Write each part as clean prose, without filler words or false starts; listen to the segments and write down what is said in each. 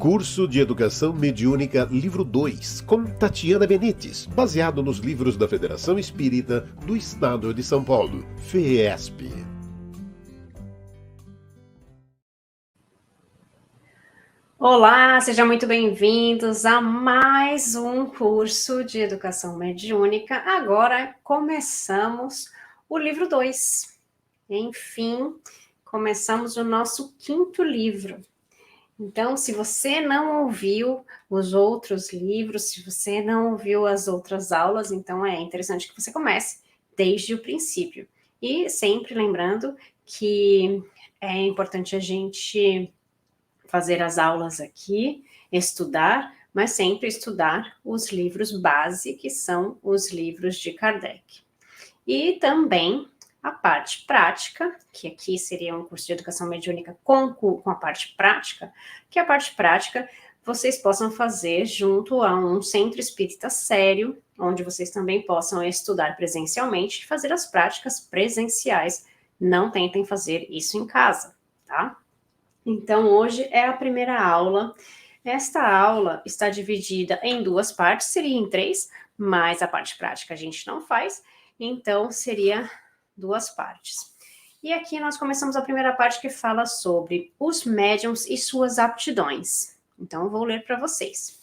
Curso de Educação Mediúnica, livro 2, com Tatiana Benites, baseado nos livros da Federação Espírita do Estado de São Paulo, FEESP. Olá, sejam muito bem-vindos a mais um curso de Educação Mediúnica. Agora começamos o livro 2. Enfim, começamos o nosso 5º livro. Então, se você não ouviu os outros livros, se você não ouviu as outras aulas, então é interessante que você comece desde o princípio. E sempre lembrando que é importante a gente fazer as aulas aqui, estudar, mas sempre estudar os livros base, que são os livros de Kardec. E também a parte prática, que aqui seria um curso de educação mediúnica com a parte prática, que a parte prática vocês possam fazer junto a um centro espírita sério, onde vocês também possam estudar presencialmente e fazer as práticas presenciais. Não tentem fazer isso em casa, tá? Então, hoje é a primeira aula. Esta aula está dividida em 2 partes, seria em 3, mas a parte prática a gente não faz, então seria 2 partes. E aqui nós começamos a primeira parte que fala sobre os médiuns e suas aptidões. Então, eu vou ler para vocês.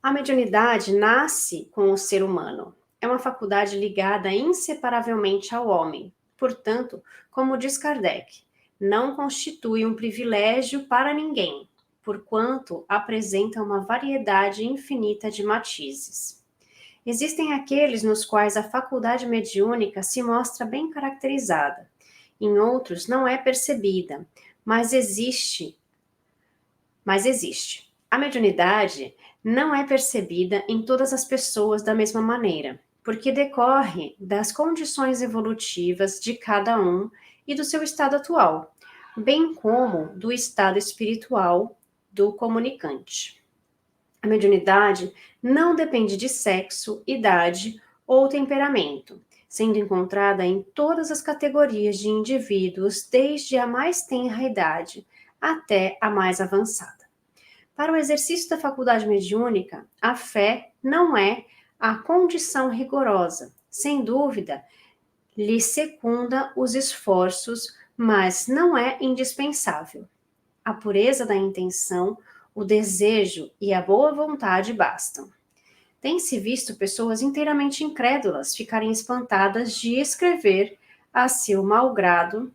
A mediunidade nasce com o ser humano. É uma faculdade ligada inseparavelmente ao homem. Portanto, como diz Kardec, não constitui um privilégio para ninguém, porquanto apresenta uma variedade infinita de matizes. Existem aqueles nos quais a faculdade mediúnica se mostra bem caracterizada, em outros não é percebida, mas existe. A mediunidade não é percebida em todas as pessoas da mesma maneira, porque decorre das condições evolutivas de cada um e do seu estado atual, bem como do estado espiritual do comunicante. A mediunidade não depende de sexo, idade ou temperamento, sendo encontrada em todas as categorias de indivíduos, desde a mais tenra idade até a mais avançada. Para o exercício da faculdade mediúnica, a fé não é a condição rigorosa. Sem dúvida, lhe secunda os esforços, mas não é indispensável. A pureza da intenção, o desejo e a boa vontade bastam. Tem-se visto pessoas inteiramente incrédulas ficarem espantadas de escrever a seu mau grado,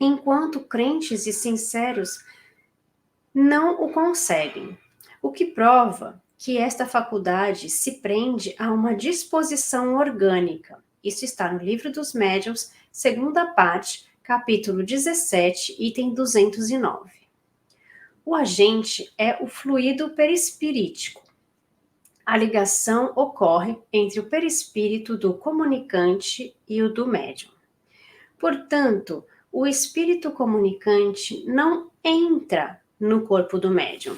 enquanto crentes e sinceros não o conseguem, o que prova que esta faculdade se prende a uma disposição orgânica. Isso está no Livro dos Médiuns, segunda parte, capítulo 17, item 209. O agente é o fluido perispirítico. A ligação ocorre entre o perispírito do comunicante e o do médium. Portanto, o espírito comunicante não entra no corpo do médium,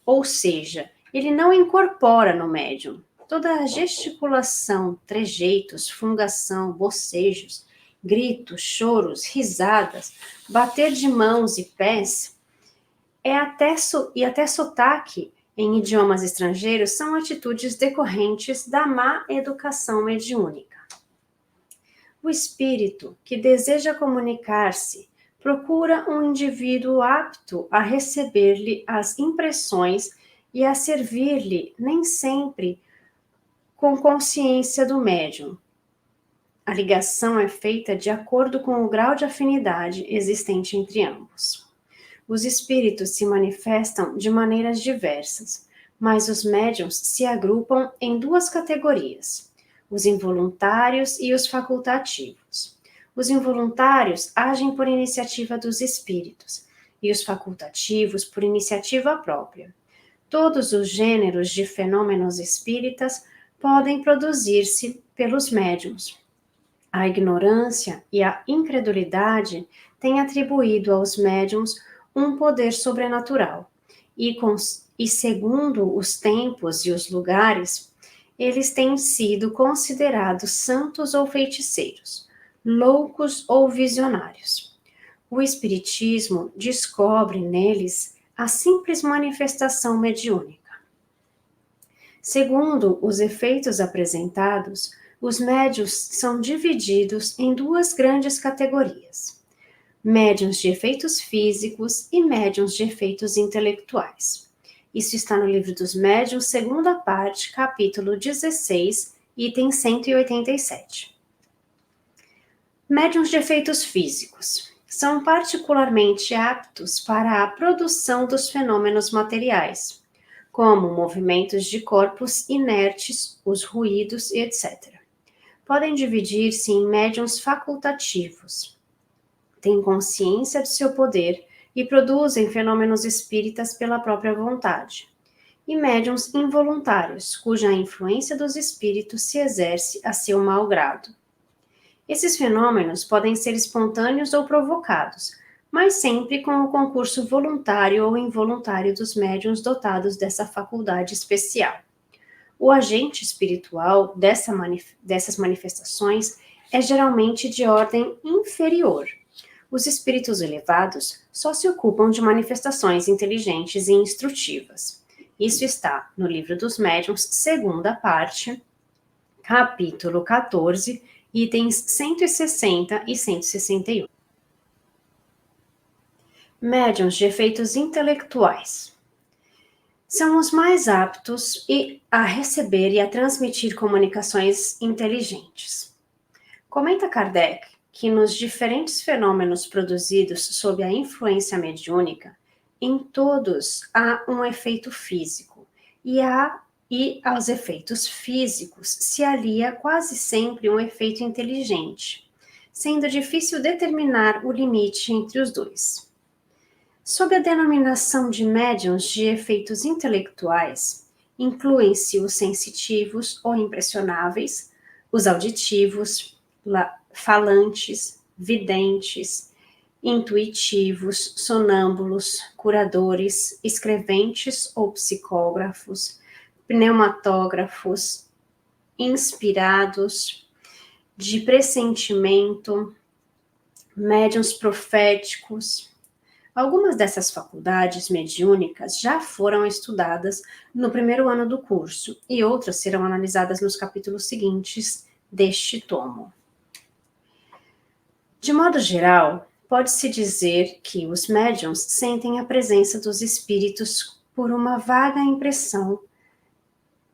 ou seja, ele não incorpora no médium. Toda a gesticulação, trejeitos, fungação, bocejos, gritos, choros, risadas, bater de mãos e pés, até sotaque em idiomas estrangeiros são atitudes decorrentes da má educação mediúnica. O espírito que deseja comunicar-se procura um indivíduo apto a receber-lhe as impressões e a servir-lhe nem sempre com consciência do médium. A ligação é feita de acordo com o grau de afinidade existente entre ambos. Os espíritos se manifestam de maneiras diversas, mas os médiuns se agrupam em 2 categorias, os involuntários e os facultativos. Os involuntários agem por iniciativa dos espíritos, e os facultativos por iniciativa própria. Todos os gêneros de fenômenos espíritas podem produzir-se pelos médiuns. A ignorância e a incredulidade têm atribuído aos médiuns um poder sobrenatural, e segundo os tempos e os lugares, eles têm sido considerados santos ou feiticeiros, loucos ou visionários. O Espiritismo descobre neles a simples manifestação mediúnica. Segundo os efeitos apresentados, os médiuns são divididos em duas grandes categorias: médiuns de efeitos físicos e médiuns de efeitos intelectuais. Isso está no Livro dos Médiuns, segunda parte, capítulo 16, item 187. Médiuns de efeitos físicos são particularmente aptos para a produção dos fenômenos materiais, como movimentos de corpos inertes, os ruídos e etc. Podem dividir-se em médiuns facultativos. Têm consciência de seu poder e produzem fenômenos espíritas pela própria vontade. E médiuns involuntários, cuja influência dos espíritos se exerce a seu mau grado. Esses fenômenos podem ser espontâneos ou provocados, mas sempre com o concurso voluntário ou involuntário dos médiuns dotados dessa faculdade especial. O agente espiritual dessas manifestações é geralmente de ordem inferior. Os espíritos elevados só se ocupam de manifestações inteligentes e instrutivas. Isso está no Livro dos Médiuns, segunda parte, capítulo 14, itens 160 e 161. Médiuns de efeitos intelectuais são os mais aptos a receber e a transmitir comunicações inteligentes. Comenta Kardec que nos diferentes fenômenos produzidos sob a influência mediúnica, em todos há um efeito físico, e aos efeitos físicos se alia quase sempre um efeito inteligente, sendo difícil determinar o limite entre os dois. Sob a denominação de médiuns de efeitos intelectuais, incluem-se os sensitivos ou impressionáveis, os auditivos, falantes, videntes, intuitivos, sonâmbulos, curadores, escreventes ou psicógrafos, pneumatógrafos, inspirados, de pressentimento, médiuns proféticos. Algumas dessas faculdades mediúnicas já foram estudadas no primeiro ano do curso e outras serão analisadas nos capítulos seguintes deste tomo. De modo geral, pode-se dizer que os médiuns sentem a presença dos espíritos por uma vaga impressão,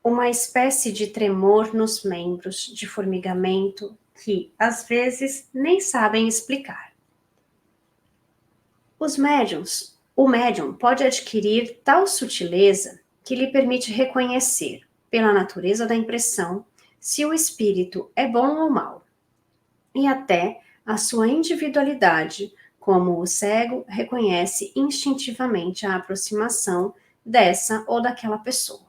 uma espécie de tremor nos membros, de formigamento, que, às vezes, nem sabem explicar. O médium pode adquirir tal sutileza que lhe permite reconhecer, pela natureza da impressão, se o espírito é bom ou mau, e até a sua individualidade, como o cego reconhece instintivamente a aproximação dessa ou daquela pessoa.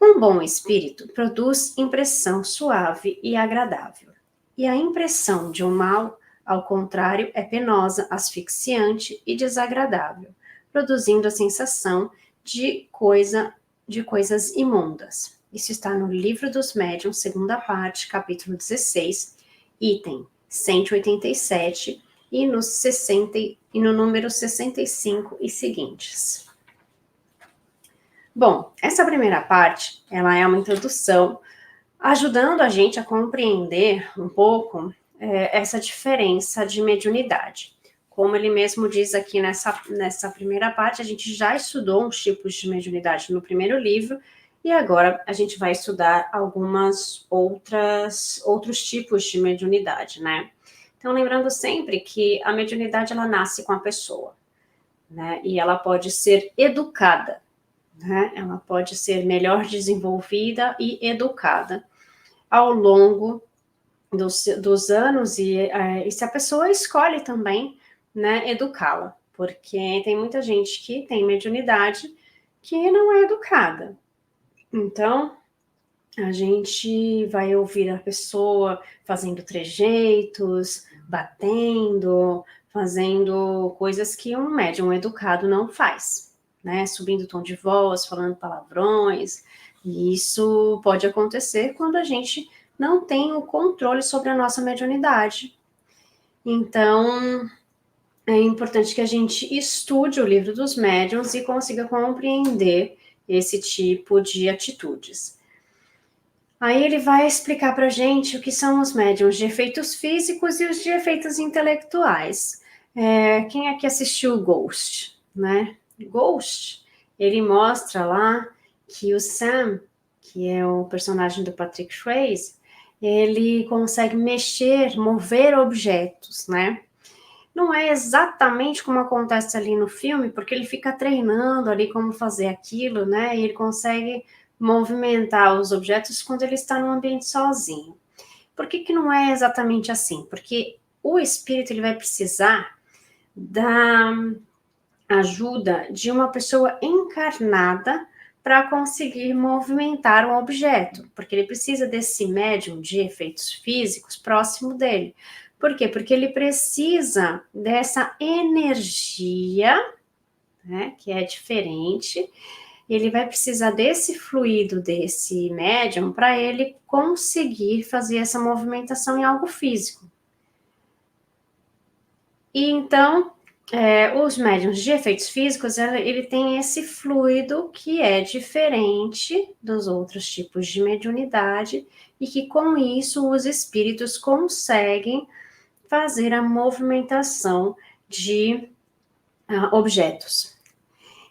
Um bom espírito produz impressão suave e agradável, e a impressão de um mau, ao contrário, é penosa, asfixiante e desagradável, produzindo a sensação de coisas imundas. Isso está no Livro dos Médiuns, segunda parte, capítulo 16, item 187 e no número 65 e seguintes. Bom, essa primeira parte, ela é uma introdução, ajudando a gente a compreender um pouco essa diferença de mediunidade. Como ele mesmo diz aqui nessa primeira parte, a gente já estudou uns tipos de mediunidade no primeiro livro, e agora a gente vai estudar outros tipos de mediunidade, né? Então, lembrando sempre que a mediunidade, ela nasce com a pessoa, né? E ela pode ser educada, né? Ela pode ser melhor desenvolvida e educada ao longo dos anos, e se a pessoa escolhe também, né, educá-la, porque tem muita gente que tem mediunidade que não é educada. Então, a gente vai ouvir a pessoa fazendo trejeitos, batendo, fazendo coisas que um médium educado não faz, né? Subindo o tom de voz, falando palavrões. E isso pode acontecer quando a gente não tem o controle sobre a nossa mediunidade. Então, é importante que a gente estude o livro dos médiuns e consiga compreender esse tipo de atitudes. Aí ele vai explicar para a gente o que são os médiuns de efeitos físicos e os de efeitos intelectuais. Quem aqui assistiu Ghost, né? Ghost, ele mostra lá que o Sam, que é o personagem do Patrick Swayze, ele consegue mexer, mover objetos, né? Não é exatamente como acontece ali no filme, porque ele fica treinando ali como fazer aquilo, né? E ele consegue movimentar os objetos quando ele está num ambiente sozinho. Por que não é exatamente assim? Porque o espírito ele vai precisar da ajuda de uma pessoa encarnada para conseguir movimentar um objeto, porque ele precisa desse médium de efeitos físicos próximo dele. Por quê? Porque ele precisa dessa energia, né, que é diferente. Ele vai precisar desse fluido, desse médium, para ele conseguir fazer essa movimentação em algo físico. E então, os médiums de efeitos físicos, ele tem esse fluido que é diferente dos outros tipos de mediunidade e que com isso os espíritos conseguem fazer a movimentação de objetos.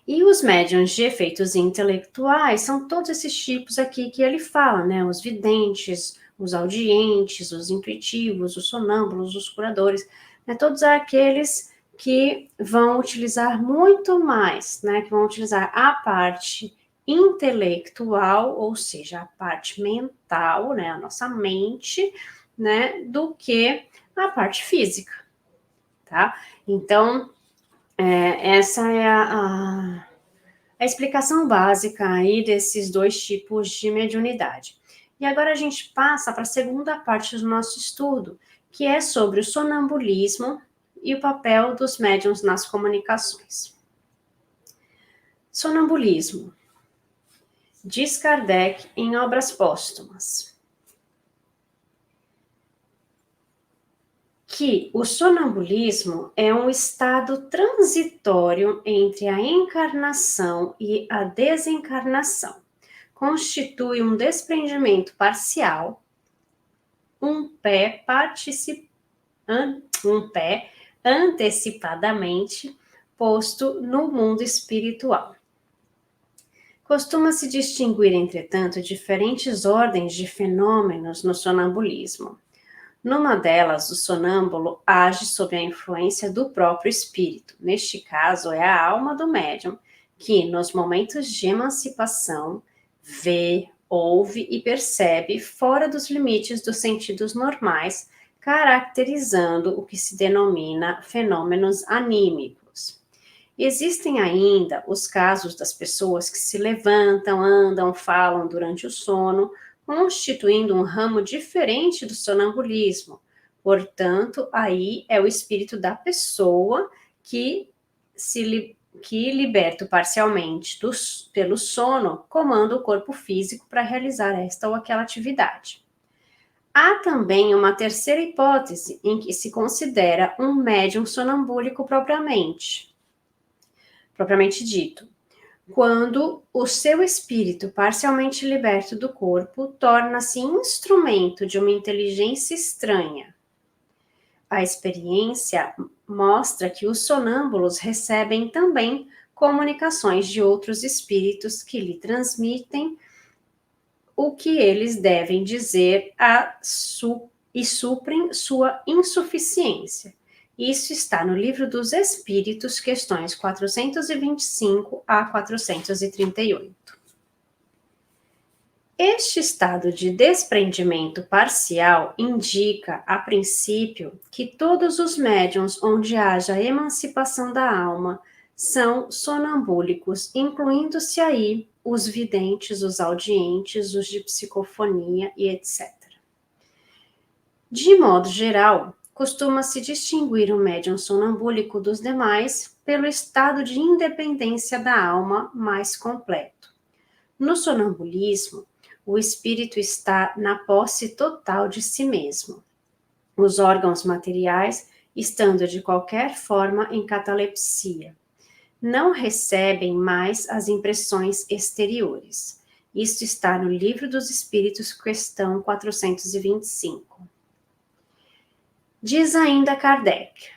E os médiums de efeitos intelectuais são todos esses tipos aqui que ele fala, né? Os videntes, os audientes, os intuitivos, os sonâmbulos, os curadores, né? Todos aqueles que vão utilizar muito mais, né? Que vão utilizar a parte intelectual, ou seja, a parte mental, né? A nossa mente, né? Do que a parte física, tá? Então, essa é a explicação básica aí desses dois tipos de mediunidade. E agora a gente passa para a segunda parte do nosso estudo, que é sobre o sonambulismo e o papel dos médiuns nas comunicações. Sonambulismo. Diz Kardec em Obras Póstumas que o sonambulismo é um estado transitório entre a encarnação e a desencarnação. Constitui um desprendimento parcial, um pé antecipadamente posto no mundo espiritual. Costuma-se distinguir, entretanto, diferentes ordens de fenômenos no sonambulismo. Numa delas, o sonâmbulo age sob a influência do próprio espírito. Neste caso, é a alma do médium que, nos momentos de emancipação, vê, ouve e percebe fora dos limites dos sentidos normais, caracterizando o que se denomina fenômenos anímicos. Existem ainda os casos das pessoas que se levantam, andam, falam durante o sono, constituindo um ramo diferente do sonambulismo. Portanto, aí é o espírito da pessoa que, liberto parcialmente pelo sono, comanda o corpo físico para realizar esta ou aquela atividade. Há também uma terceira hipótese em que se considera um médium sonambúlico propriamente dito, quando o seu espírito, parcialmente liberto do corpo, torna-se instrumento de uma inteligência estranha. A experiência mostra que os sonâmbulos recebem também comunicações de outros espíritos que lhe transmitem o que eles devem dizer e suprem sua insuficiência. Isso está no Livro dos Espíritos, questões 425 a 438. Este estado de desprendimento parcial indica, a princípio, que todos os médiuns onde haja emancipação da alma são sonambúlicos, incluindo-se aí os videntes, os audientes, os de psicofonia e etc. De modo geral, costuma-se distinguir o médium sonambúlico dos demais pelo estado de independência da alma mais completo. No sonambulismo, o espírito está na posse total de si mesmo. Os órgãos materiais estando de qualquer forma em catalepsia. Não recebem mais as impressões exteriores. Isto está no Livro dos Espíritos, questão 425. Diz ainda Kardec: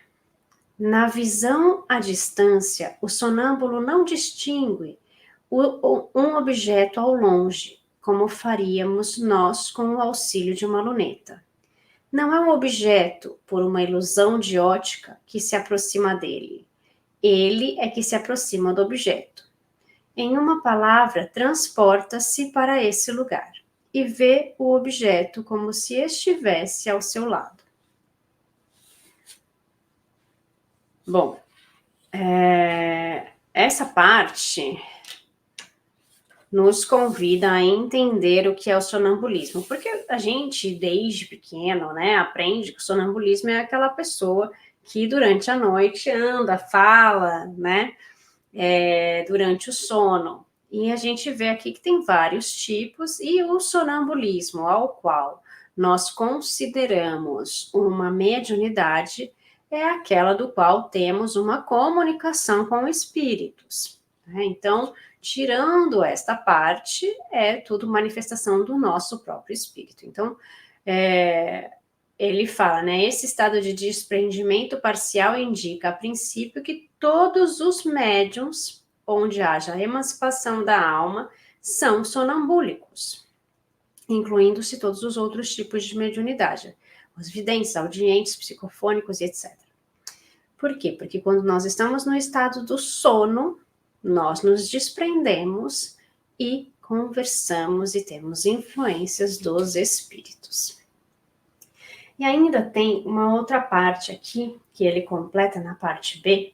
na visão à distância, o sonâmbulo não distingue um objeto ao longe, como faríamos nós com o auxílio de uma luneta. Não é um objeto, por uma ilusão de ótica, que se aproxima dele. Ele é que se aproxima do objeto. Em uma palavra, transporta-se para esse lugar e vê o objeto como se estivesse ao seu lado. Bom, essa parte nos convida a entender o que é o sonambulismo, porque a gente, desde pequeno, né, aprende que o sonambulismo é aquela pessoa que durante a noite anda, fala, né, durante o sono. E a gente vê aqui que tem vários tipos, e o sonambulismo, ao qual nós consideramos uma mediunidade, é aquela do qual temos uma comunicação com espíritos. Né? Então, tirando esta parte, é tudo manifestação do nosso próprio espírito. Então, ele fala, né, esse estado de desprendimento parcial indica, a princípio, que todos os médiuns, onde haja a emancipação da alma, são sonambúlicos, incluindo-se todos os outros tipos de mediunidade, os videntes, audientes, psicofônicos e etc. Por quê? Porque quando nós estamos no estado do sono, nós nos desprendemos e conversamos e temos influências dos espíritos. E ainda tem uma outra parte aqui, que ele completa na parte B,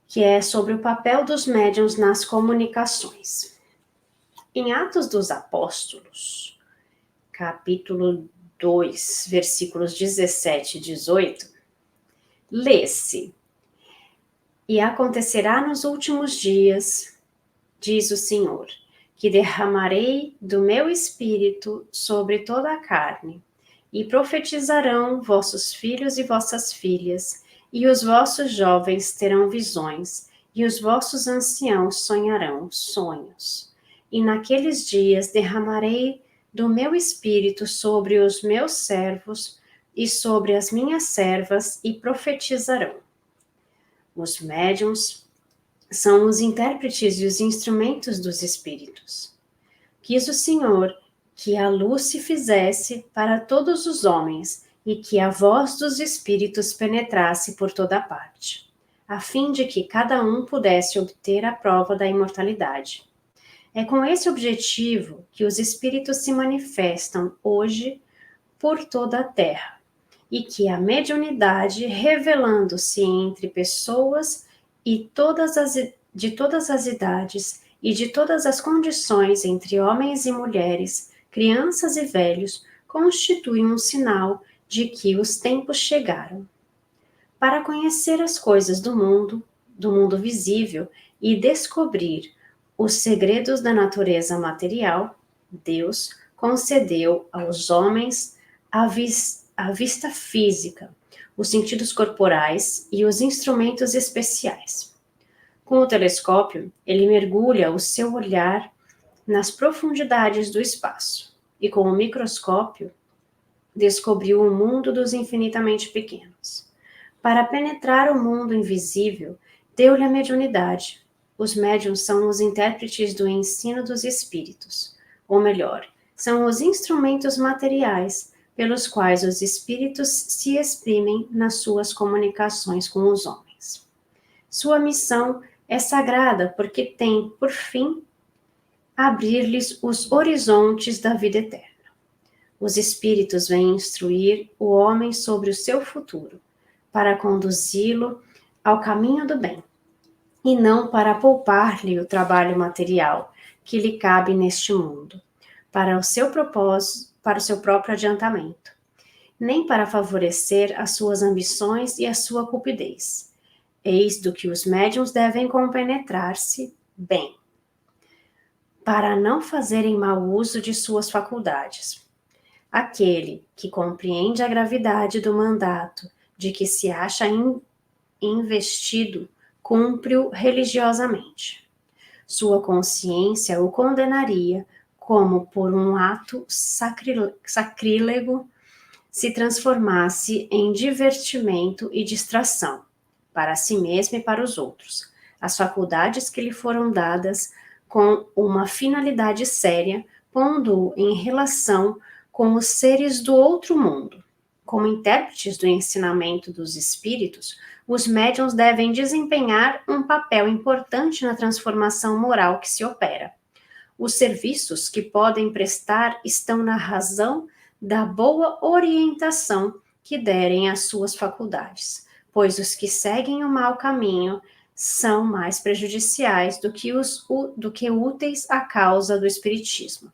que é sobre o papel dos médiuns nas comunicações. Em Atos dos Apóstolos, capítulo 2, versículos 17 e 18, lê-se: e acontecerá nos últimos dias, diz o Senhor, que derramarei do meu espírito sobre toda a carne, e profetizarão vossos filhos e vossas filhas, e os vossos jovens terão visões, e os vossos anciãos sonharão sonhos. E naqueles dias derramarei do meu espírito sobre os meus servos e sobre as minhas servas, e profetizarão. Os médiuns são os intérpretes e os instrumentos dos espíritos. Quis o Senhor que a luz se fizesse para todos os homens e que a voz dos espíritos penetrasse por toda parte, a fim de que cada um pudesse obter a prova da imortalidade. É com esse objetivo que os espíritos se manifestam hoje por toda a terra, e que a mediunidade, revelando-se entre pessoas e de todas as idades e de todas as condições entre homens e mulheres, crianças e velhos, constitui um sinal de que os tempos chegaram. Para conhecer as coisas do mundo visível, e descobrir os segredos da natureza material, Deus concedeu aos homens a vista física, os sentidos corporais e os instrumentos especiais. Com o telescópio, ele mergulha o seu olhar nas profundidades do espaço, e com o microscópio, descobriu o mundo dos infinitamente pequenos. Para penetrar o mundo invisível, deu-lhe a mediunidade. Os médiuns são os intérpretes do ensino dos espíritos, ou melhor, são os instrumentos materiais pelos quais os espíritos se exprimem nas suas comunicações com os homens. Sua missão é sagrada porque tem, por fim, abrir-lhes os horizontes da vida eterna. Os espíritos vêm instruir o homem sobre o seu futuro, para conduzi-lo ao caminho do bem, e não para poupar-lhe o trabalho material que lhe cabe neste mundo, para o seu propósito, para o seu próprio adiantamento, nem para favorecer as suas ambições e a sua cupidez. Eis do que os médiuns devem compenetrar-se bem, para não fazerem mau uso de suas faculdades. Aquele que compreende a gravidade do mandato de que se acha investido, cumpre-o religiosamente. Sua consciência o condenaria como por um ato sacrílego se transformasse em divertimento e distração, para si mesmo e para os outros. As faculdades que lhe foram dadas com uma finalidade séria, pondo-o em relação com os seres do outro mundo. Como intérpretes do ensinamento dos espíritos, os médiuns devem desempenhar um papel importante na transformação moral que se opera. Os serviços que podem prestar estão na razão da boa orientação que derem às suas faculdades, pois os que seguem o mau caminho são mais prejudiciais do que úteis à causa do espiritismo.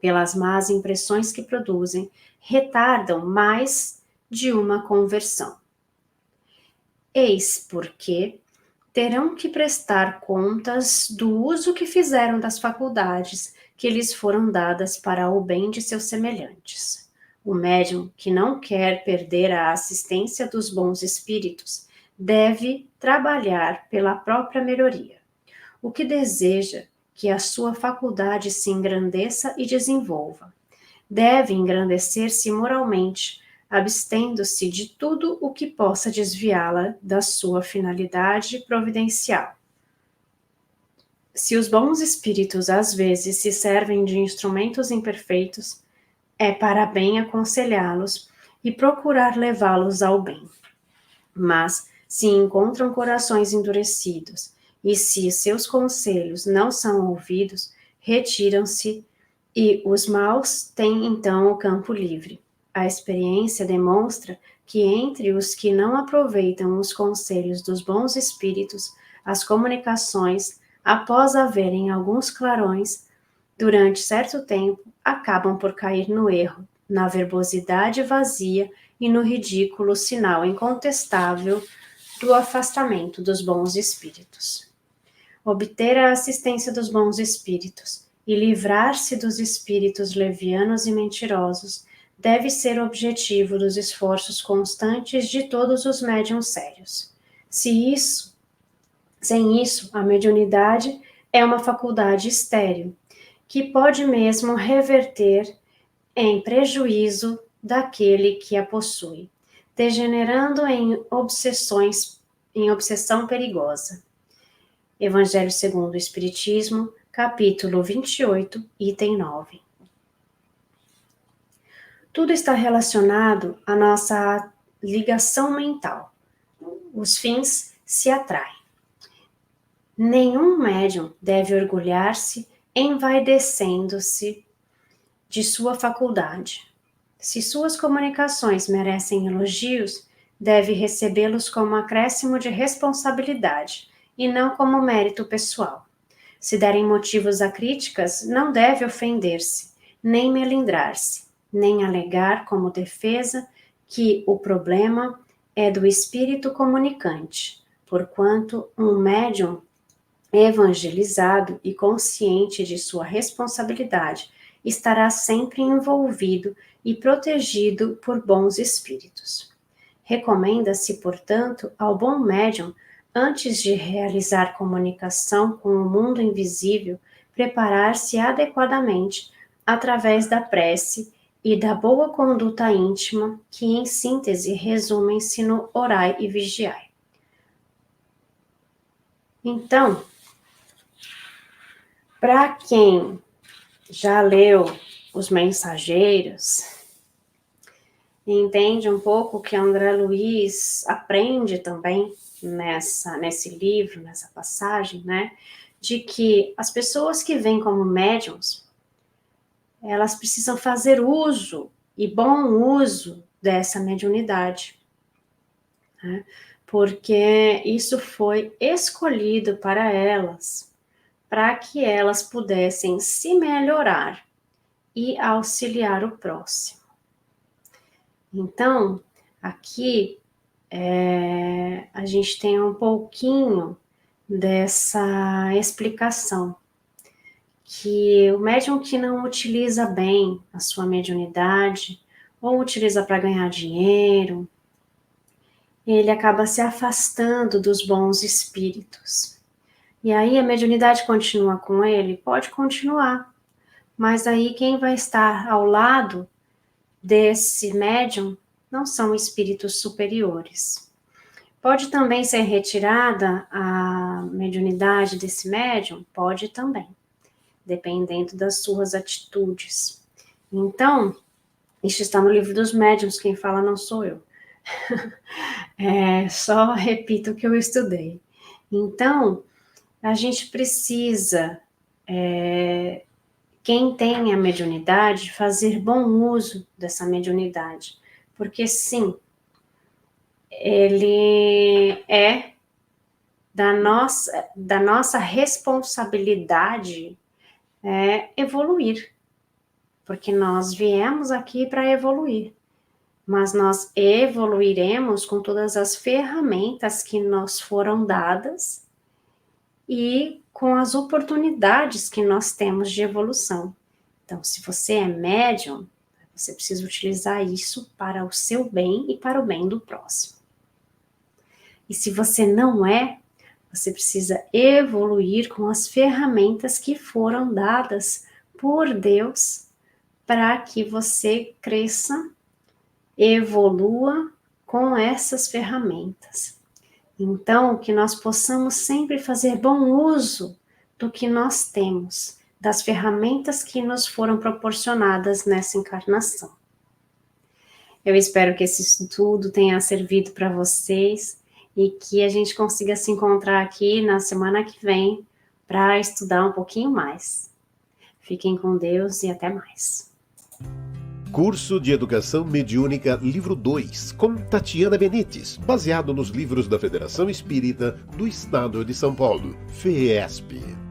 Pelas más impressões que produzem, retardam mais de uma conversão. Eis porque terão que prestar contas do uso que fizeram das faculdades que lhes foram dadas para o bem de seus semelhantes. O médium que não quer perder a assistência dos bons espíritos deve trabalhar pela própria melhoria. O que deseja que a sua faculdade se engrandeça e desenvolva, deve engrandecer-se moralmente, abstendo-se de tudo o que possa desviá-la da sua finalidade providencial. Se os bons espíritos às vezes se servem de instrumentos imperfeitos, é para bem aconselhá-los e procurar levá-los ao bem. Mas, se encontram corações endurecidos e se seus conselhos não são ouvidos, retiram-se e os maus têm então o campo livre. A experiência demonstra que entre os que não aproveitam os conselhos dos bons espíritos, as comunicações, após haverem alguns clarões, durante certo tempo, acabam por cair no erro, na verbosidade vazia e no ridículo sinal incontestável do afastamento dos bons espíritos. Obter a assistência dos bons espíritos e livrar-se dos espíritos levianos e mentirosos deve ser o objetivo dos esforços constantes de todos os médiuns sérios. Sem isso, a mediunidade é uma faculdade estéril, que pode mesmo reverter em prejuízo daquele que a possui, degenerando em obsessão perigosa. Evangelho segundo o Espiritismo, capítulo 28, item 9. Tudo está relacionado à nossa ligação mental. Os fins se atraem. Nenhum médium deve orgulhar-se envaidecendo-se de sua faculdade. Se suas comunicações merecem elogios, deve recebê-los como acréscimo de responsabilidade e não como mérito pessoal. Se derem motivos a críticas, não deve ofender-se, nem melindrar-se, nem alegar como defesa que o problema é do espírito comunicante, porquanto um médium evangelizado e consciente de sua responsabilidade estará sempre envolvido e protegido por bons espíritos. Recomenda-se, portanto, ao bom médium, antes de realizar comunicação com o mundo invisível, preparar-se adequadamente através da prece e da boa conduta íntima, que, em síntese, resumem-se no orai e vigiai. Então, para quem já leu Os Mensageiros, entende um pouco que André Luiz aprende também nesse livro, nessa passagem, né, de que as pessoas que vêm como médiums, elas precisam fazer uso, e bom uso, dessa mediunidade, né, porque isso foi escolhido para elas, para que elas pudessem se melhorar e auxiliar o próximo. Então, aqui a gente tem um pouquinho dessa explicação, que o médium que não utiliza bem a sua mediunidade, ou utiliza para ganhar dinheiro, ele acaba se afastando dos bons espíritos. E aí a mediunidade continua com ele? Pode continuar, mas aí quem vai estar ao lado desse médium não são espíritos superiores. Pode também ser retirada a mediunidade desse médium? Pode também, dependendo das suas atitudes. Então, isso está no livro dos médiuns, quem fala não sou eu. Só repito o que eu estudei. Então, a gente precisa, quem tem a mediunidade, fazer bom uso dessa mediunidade. Porque sim, ele é da nossa responsabilidade evoluir. Porque nós viemos aqui para evoluir. Mas nós evoluiremos com todas as ferramentas que nos foram dadas e com as oportunidades que nós temos de evolução. Então, se você é médium, você precisa utilizar isso para o seu bem e para o bem do próximo. E se você não é, você precisa evoluir com as ferramentas que foram dadas por Deus para que você cresça, evolua com essas ferramentas. Então, que nós possamos sempre fazer bom uso do que nós temos, das ferramentas que nos foram proporcionadas nessa encarnação. Eu espero que esse estudo tenha servido para vocês e que a gente consiga se encontrar aqui na semana que vem para estudar um pouquinho mais. Fiquem com Deus e até mais. Curso de Educação Mediúnica, livro 2, com Tatiana Benites, baseado nos livros da Federação Espírita do Estado de São Paulo, FEESP.